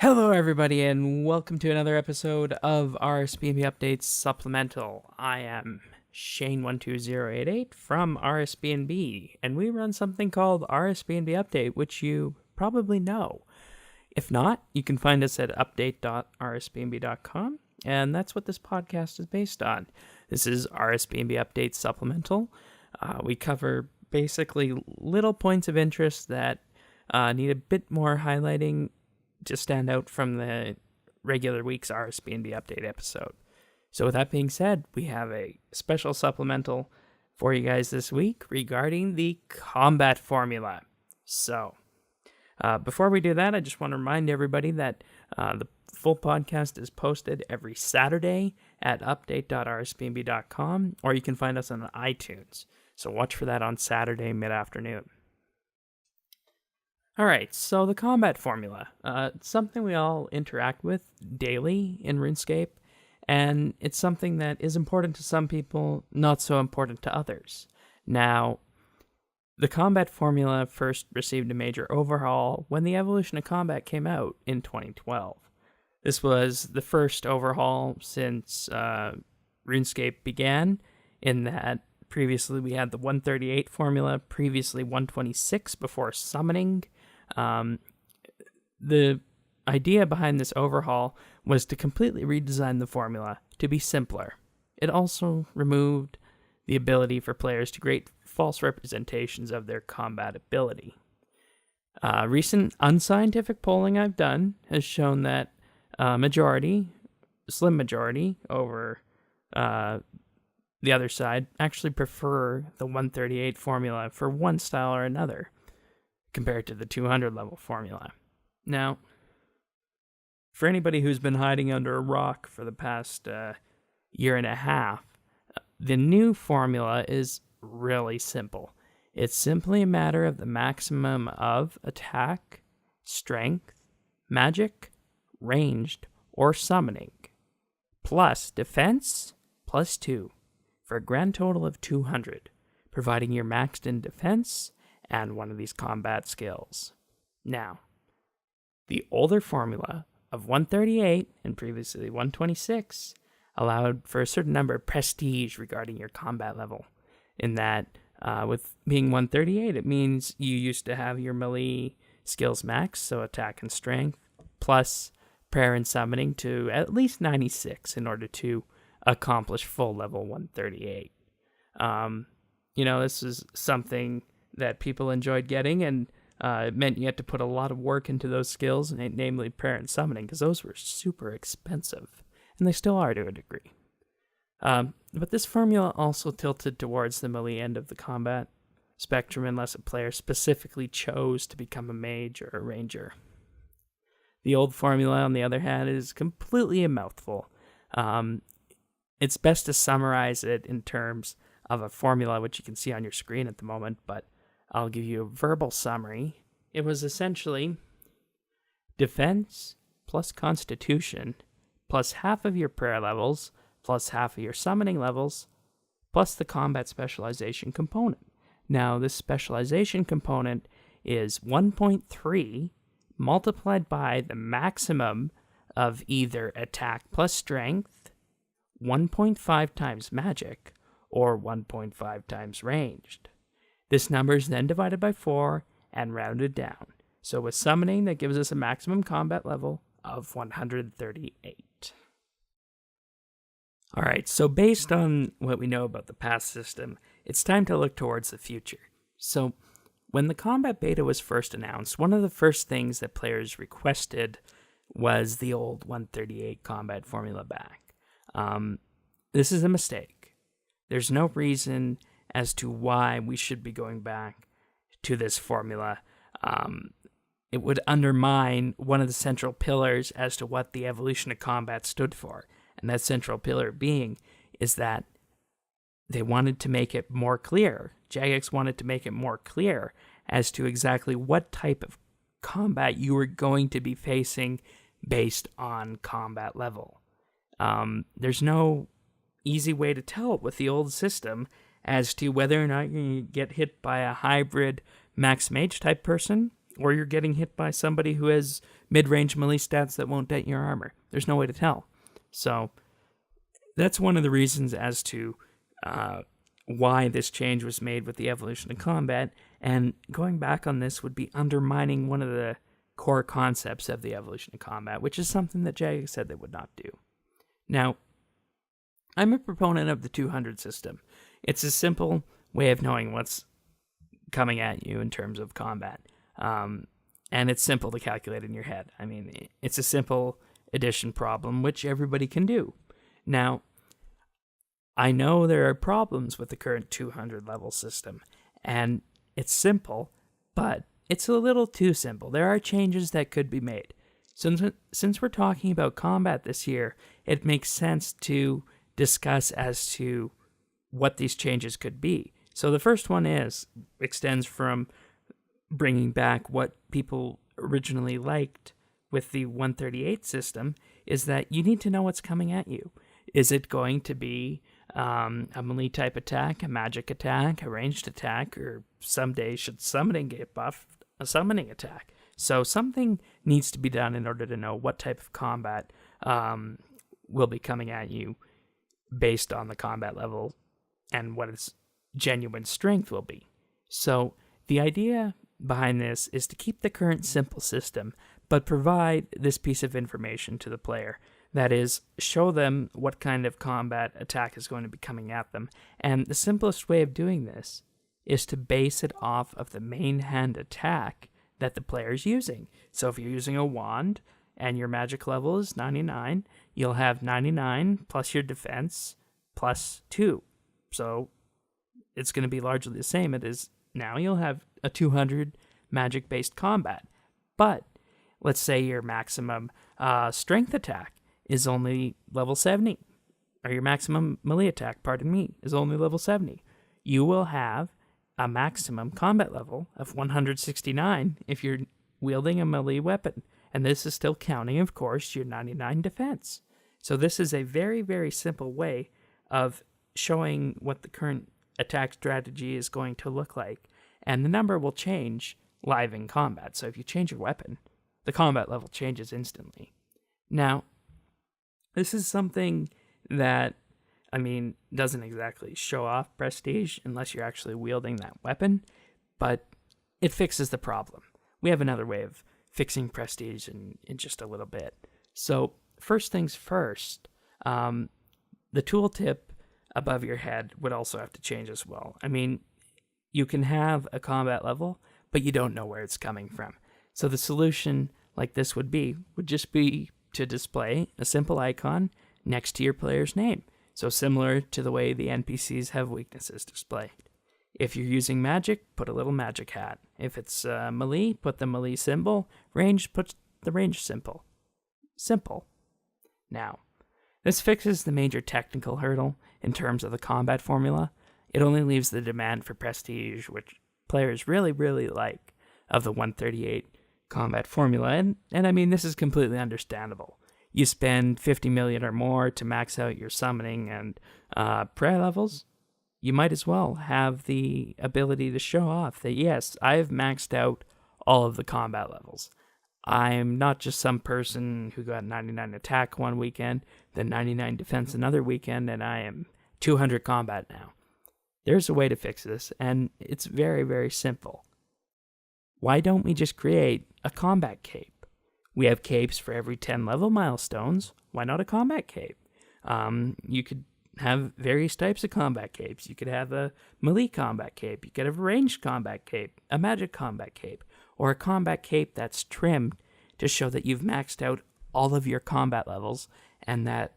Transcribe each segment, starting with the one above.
Hello, everybody, and welcome to another episode of RSBandB Updates Supplemental. I am Shane12088 from RSBandB, and we run something called RSBandB Update, which you probably know. If not, you can find us at update.rsbandb.com, and that's what this podcast is based on. This is RSBandB Updates Supplemental. We cover basically little points of interest that need a bit more highlighting to stand out from the regular week's RSBandB update episode. So with that being said, we have a special supplemental for you guys this week regarding the combat formula. So before we do that, I just want to remind everybody that the full podcast is posted every Saturday at update.rsbandb.com, or you can find us on iTunes. So watch for that on Saturday mid-afternoon. Alright, so the combat formula. It's something we all interact with daily in RuneScape, and it's something that is important to some people, not so important to others. Now, the combat formula first received a major overhaul when the Evolution of Combat came out in 2012. This was the first overhaul since RuneScape began, in that previously we had the 138 formula, previously 126 before summoning. The idea behind this overhaul was to completely redesign the formula to be simpler. It also removed the ability for players to create false representations of their combat ability. Recent unscientific polling I've done has shown that slim majority over the other side actually prefer the 138 formula for one style or another, compared to the 200 level formula. Now, for anybody who's been hiding under a rock for the past year and a half, the new formula is really simple. It's simply a matter of the maximum of attack, strength, magic, ranged, or summoning, plus defense, plus 2, for a grand total of 200, providing you're maxed in defense and one of these combat skills. Now, the older formula of 138 and previously 126 allowed for a certain number of prestige regarding your combat level. In that, with being 138, it means you used to have your melee skills max, so attack and strength, plus prayer and summoning to at least 96 in order to accomplish full level 138. This is something that people enjoyed getting, and it meant you had to put a lot of work into those skills, namely prayer and summoning, because those were super expensive, and they still are to a degree. But this formula also tilted towards the melee end of the combat spectrum unless a player specifically chose to become a mage or a ranger. The old formula, on the other hand, is completely a mouthful. It's best to summarize it in terms of a formula, which you can see on your screen at the moment, but I'll give you a verbal summary. It was essentially defense plus constitution plus half of your prayer levels plus half of your summoning levels plus the combat specialization component. Now, this specialization component is 1.3 multiplied by the maximum of either attack plus strength, 1.5 times magic, or 1.5 times ranged. This number is then divided by 4 and rounded down. So with summoning, that gives us a maximum combat level of 138. Alright, so based on what we know about the past system, it's time to look towards the future. So when the combat beta was first announced, one of the first things that players requested was the old 138 combat formula back. This is a mistake. There's no reason as to why we should be going back to this formula. It would undermine one of the central pillars as to what the Evolution of Combat stood for. And that central pillar being is that they wanted to make it more clear. Jagex wanted to make it more clear as to exactly what type of combat you were going to be facing based on combat level. There's no easy way to tell with the old system as to whether or not you get hit by a hybrid max mage type person or you're getting hit by somebody who has mid-range melee stats that won't dent your armor. There's no way to tell. So that's one of the reasons as to why this change was made with the evolution of combat. And going back on this would be undermining one of the core concepts of the evolution of combat, which is something that Jagex said they would not do. Now, I'm a proponent of the 200 system. It's a simple way of knowing what's coming at you in terms of combat. And it's simple to calculate in your head. I mean, it's a simple addition problem, which everybody can do. Now, I know there are problems with the current 200 level system, and it's simple, but it's a little too simple. There are changes that could be made. Since we're talking about combat this year, it makes sense to discuss as to what these changes could be. So the first one extends from bringing back what people originally liked with the 138 system, is that you need to know what's coming at you. Is it going to be a melee type attack, a magic attack, a ranged attack, or someday should summoning get buffed, a summoning attack? So something needs to be done in order to know what type of combat will be coming at you based on the combat level and what its genuine strength will be. So the idea behind this is to keep the current simple system, but provide this piece of information to the player. That is, show them what kind of combat attack is going to be coming at them. And the simplest way of doing this is to base it off of the main hand attack that the player is using. So if you're using a wand and your magic level is 99, you'll have 99 plus your defense plus 2. So it's going to be largely the same. It is now you'll have a 200 magic-based combat. But let's say your maximum strength attack is only level 70, or your maximum melee attack, is only level 70. You will have a maximum combat level of 169 if you're wielding a melee weapon. And this is still counting, of course, your 99 defense. So this is a very, very simple way of showing what the current attack strategy is going to look like. And the number will change live in combat. So if you change your weapon, the combat level changes instantly. Now, this is something that, doesn't exactly show off prestige unless you're actually wielding that weapon, but it fixes the problem. We have another way of fixing prestige in just a little bit. So first things first, the tooltip above your head would also have to change as well. You can have a combat level, but you don't know where it's coming from. So the solution like this would just be to display a simple icon next to your player's name. So similar to the way the NPCs have weaknesses displayed. If you're using magic, put a little magic hat. If it's melee, put the melee symbol. Range, put the range symbol. Simple. Now, this fixes the major technical hurdle in terms of the combat formula. It only leaves the demand for prestige, which players really, really like, of the 138 combat formula. And this is completely understandable. You spend 50 million or more to max out your summoning and prayer levels. You might as well have the ability to show off that, yes, I've maxed out all of the combat levels. I'm not just some person who got 99 attack one weekend, then 99 defense another weekend, and I am 200 combat now. There's a way to fix this, and it's very, very simple. Why don't we just create a combat cape? We have capes for every 10 level milestones. Why not a combat cape? You could have various types of combat capes. You could have a melee combat cape. You could have a ranged combat cape, a magic combat cape, or a combat cape that's trimmed to show that you've maxed out all of your combat levels and that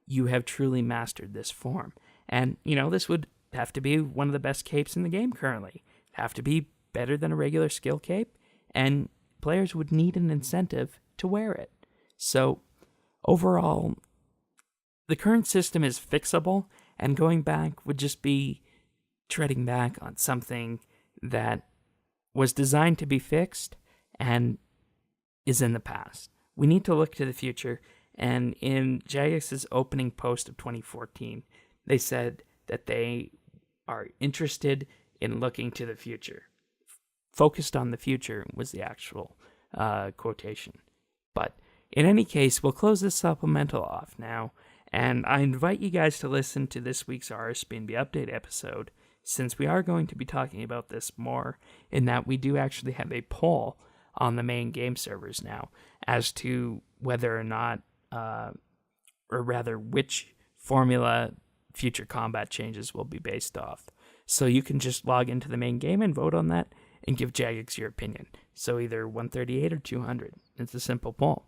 you have truly mastered this form. And, this would have to be one of the best capes in the game currently. It'd have to be better than a regular skill cape, and players would need an incentive to wear it. So, overall, the current system is fixable, and going back would just be treading back on something that was designed to be fixed and is in the past. We need to look to the future, and in Jagex's opening post of 2014, they said that they are interested in looking to the future. focused on the future was the actual quotation. But in any case, we'll close this supplemental off now, and I invite you guys to listen to this week's RSBandB update episode, since we are going to be talking about this more, in that we do actually have a poll on the main game servers now as to whether or not, or rather which formula future combat changes will be based off. So you can just log into the main game and vote on that and give Jagex your opinion. So either 138 or 200. It's a simple poll.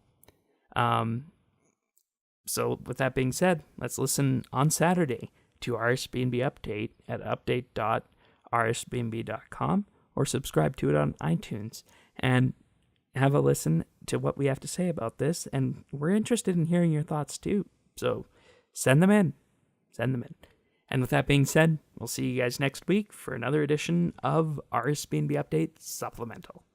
So with that being said, let's listen on Saturday to RSBandB Update at update.rsbandb.com or subscribe to it on iTunes and have a listen to what we have to say about this. And we're interested in hearing your thoughts too. So send them in. And with that being said, we'll see you guys next week for another edition of RSBandB Update Supplemental.